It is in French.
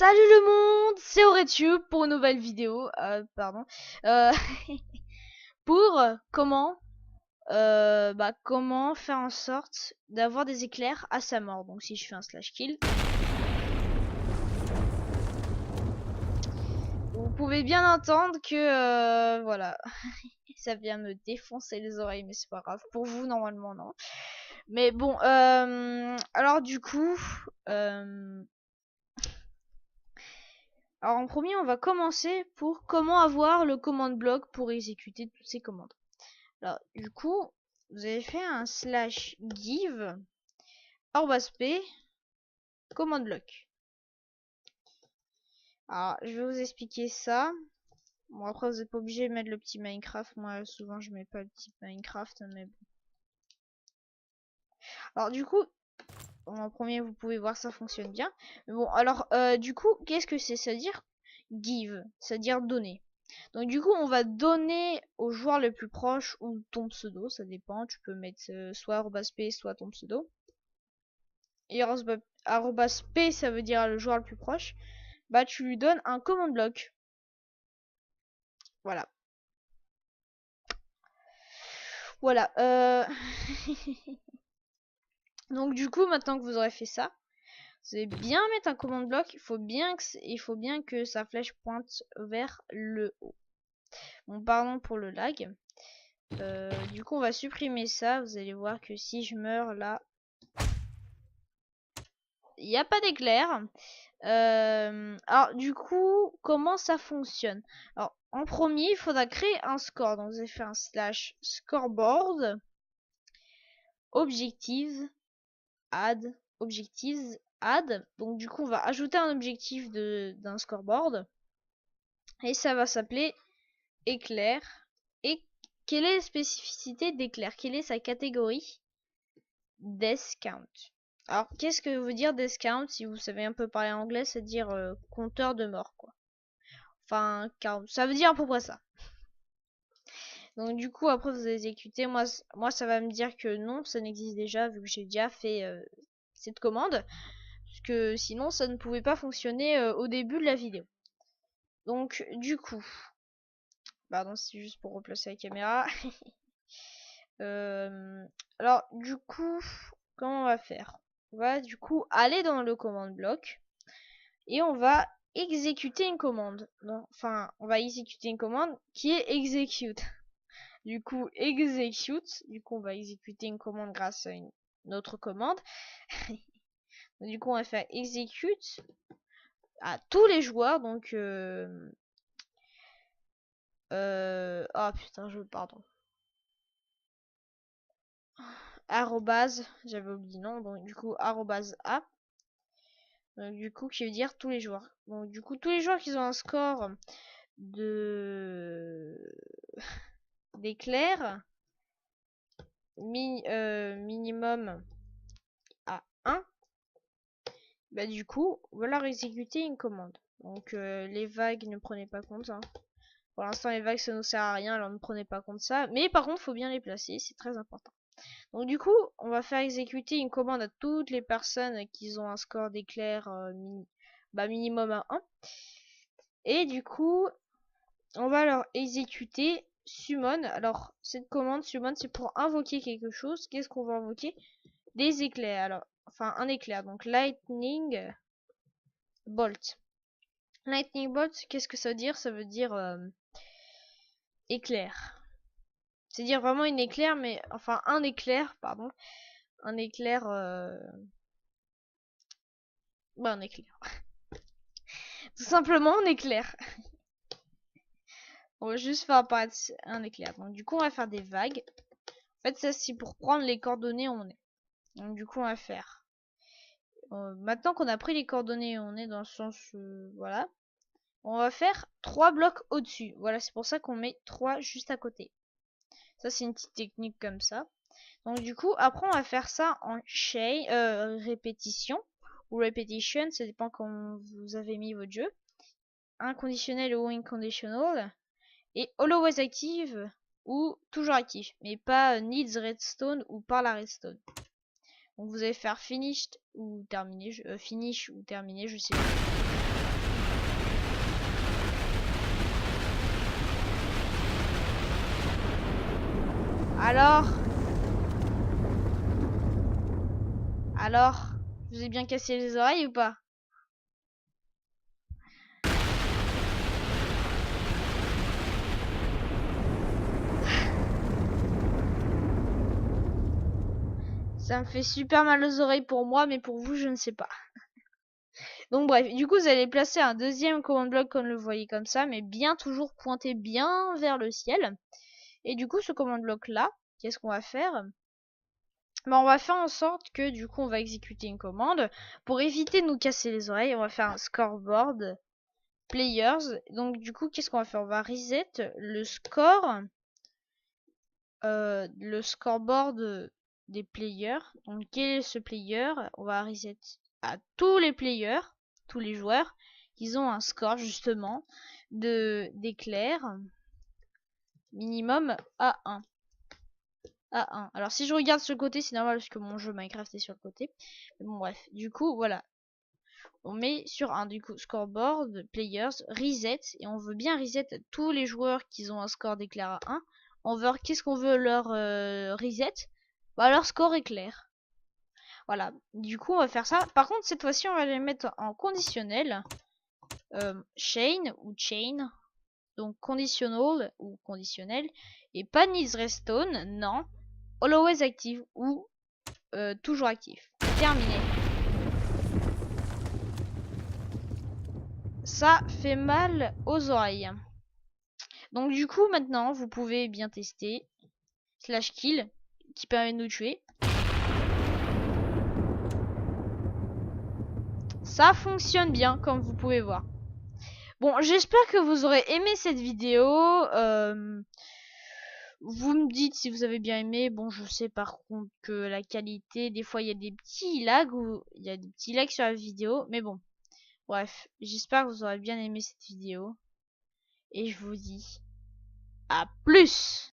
Salut le monde, c'est Aurétube pour une nouvelle vidéo. Euh, pour comment faire en sorte d'avoir des éclairs à sa mort. Donc si je fais un slash kill, vous pouvez bien entendre que voilà, ça vient me défoncer les oreilles, mais c'est pas grave. Pour vous normalement non. Mais bon, alors du coup, alors en premier, on va commencer pour comment avoir le command block pour exécuter toutes ces commandes. Alors du coup, vous avez fait un slash give /p command block. Alors je vais vous expliquer ça. Bon après vous n'êtes pas obligé de mettre le petit Minecraft. Moi souvent je mets pas le petit Minecraft, mais bon. Alors du coup, en premier vous pouvez voir ça fonctionne bien. Mais bon alors du coup qu'est-ce que c'est? C'est-à-dire give, c'est-à-dire donner. Donc du coup on va donner au joueur le plus proche ou ton pseudo, ça dépend, tu peux mettre soit /p soit ton pseudo. Et /p ça veut dire le joueur le plus proche, bah tu lui donnes un command block. Voilà. Voilà. Donc du coup maintenant que vous aurez fait ça, vous allez bien mettre un command block. Il faut bien que sa flèche pointe vers le haut. Bon pardon pour le lag. Du coup on va supprimer ça. Vous allez voir que si je meurs là, il n'y a pas d'éclair. Alors du coup comment ça fonctionne? Alors en premier il faudra créer un score. Donc vous allez faire un slash scoreboard objectives add. Donc du coup on va ajouter un objectif d'un scoreboard et ça va s'appeler éclair. Et quelle est la spécificité d'éclair? Quelle est sa catégorie? Death count. Alors qu'est-ce que veut dire death count? Si vous savez un peu parler anglais, c'est dire compteur de mort quoi. Enfin count, ça veut dire à peu près ça. Donc du coup après vous exécutez, moi ça va me dire que non, ça n'existe déjà vu que j'ai déjà fait cette commande, parce que sinon ça ne pouvait pas fonctionner au début de la vidéo. Donc du coup, pardon, c'est juste pour replacer la caméra. Alors du coup, comment on va faire? On va du coup aller dans le command block et on va exécuter une commande. Non, enfin, on va exécuter une commande qui est execute. Du coup, execute. Du coup, on va exécuter une commande grâce à une autre commande. Du coup, on va faire execute à tous les joueurs. Donc, oh putain, pardon. Arrobase, j'avais oublié non. Donc, du coup, arrobase a. Donc, du coup, qui veut dire tous les joueurs. Donc, du coup, tous les joueurs qui ont un score d'éclair minimum à 1, bah du coup on va leur exécuter une commande. Donc les vagues, ne prenez pas compte hein. Pour l'instant les vagues ça ne sert à rien, alors ne prenez pas compte ça, mais par contre faut bien les placer, c'est très important. Donc du coup on va faire exécuter une commande à toutes les personnes qui ont un score d'éclair minimum à 1, et du coup on va leur exécuter summon. Alors cette commande summon c'est pour invoquer quelque chose. Qu'est-ce qu'on va invoquer? Des éclairs. Alors enfin un éclair, donc lightning bolt. Lightning bolt, qu'est-ce que ça veut dire? Ça veut dire éclair. C'est dire vraiment une éclair, mais enfin un éclair, pardon, un éclair un éclair. Tout simplement un éclair. On va juste faire apparaître un éclair. Donc du coup on va faire des vagues. En fait ça c'est pour prendre les coordonnées où on est. Donc du coup on va faire maintenant qu'on a pris les coordonnées, on est dans le sens voilà. On va faire 3 blocs au-dessus. Voilà, c'est pour ça qu'on met 3 juste à côté. Ça c'est une petite technique comme ça. Donc du coup après on va faire ça en chain répétition ou repetition, ça dépend quand vous avez mis votre jeu. Inconditionnel ou inconditional, et always active ou toujours actif, mais pas needs redstone ou par la redstone. Donc vous allez faire finish ou terminé, je sais pas. Alors, je vous ai bien cassé les oreilles ou pas? Ça me fait super mal aux oreilles pour moi, mais pour vous, je ne sais pas. Donc bref, du coup, vous allez placer un deuxième command block comme le voyez comme ça, mais bien toujours pointé bien vers le ciel. Et du coup, ce command block là, qu'est-ce qu'on va faire? On va faire en sorte que du coup, on va exécuter une commande. Pour éviter de nous casser les oreilles, on va faire un scoreboard players. Donc du coup, qu'est-ce qu'on va faire? On va reset le scoreboard des players. Donc quel est ce player? On va reset à tous les players, tous les joueurs, qui ont un score justement d'éclair minimum A1. A1. Alors si je regarde ce côté, c'est normal parce que mon jeu Minecraft est sur le côté. Mais bon bref, du coup voilà. On met sur un du coup scoreboard players reset et on veut bien reset tous les joueurs qui ont un score d'éclair à 1. On veut qu'est-ce qu'on veut leur reset? Bah leur score éclair. Voilà. Du coup on va faire ça. Par contre cette fois-ci on va les mettre en conditionnel. Chain ou chain. Donc conditional ou conditionnel. Et pas needs redstone, non. Always active ou toujours actif. Terminé. Ça fait mal aux oreilles. Donc du coup maintenant vous pouvez bien tester /kill qui permet de nous tuer. Ça fonctionne bien comme vous pouvez voir. Bon, j'espère que vous aurez aimé cette vidéo. Vous me dites si vous avez bien aimé. Bon, je sais par contre que la qualité, des fois il y a des petits lags ou il y a des petits lags sur la vidéo, mais bon. Bref, j'espère que vous aurez bien aimé cette vidéo et je vous dis à plus.